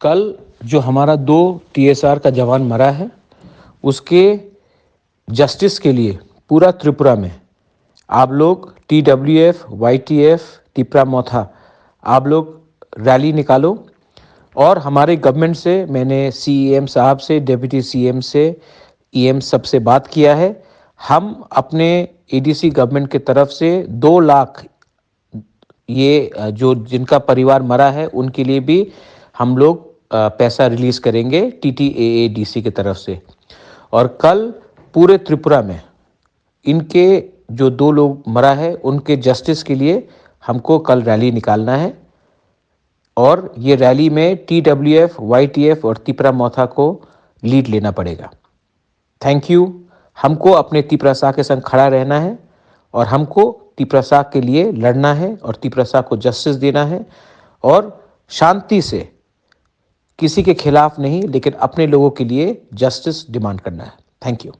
कल जो हमारा 2 टीएसआर का जवान मरा है, उसके जस्टिस के लिए पूरा त्रिपुरा में आप लोग टीडब्ल्यूएफ, वाईटीएफ, तिपरा मोथा, आप लोग रैली निकालो। और हमारे गवर्नमेंट से मैंने सीएम साहब से, डिप्टी सीएम से, ईएम सबसे बात किया है। हम अपने एडीसी गवर्नमेंट की तरफ से 2 लाख ये जो जिनका परिवार मरा है उनके लिए भी हम लोग पैसा रिलीज करेंगे टीटीएएडीसी की तरफ से। और कल पूरे त्रिपुरा में इनके जो 2 लोग मरा है उनके जस्टिस के लिए हमको कल रैली निकालना है। और ये रैली में टीडब्ल्यूएफ, वाईटीएफ और तिपरा मोथा को लीड लेना पड़ेगा। Thank you. हमको अपने तिपरासा के संग खड़ा रहना है और हमको तिपरासा के लिए लड़ना है और तिपरासा को जस्टिस देना है और शांति से, किसी के खिलाफ नहीं लेकिन अपने लोगों के लिए जस्टिस डिमांड करना है। Thank you.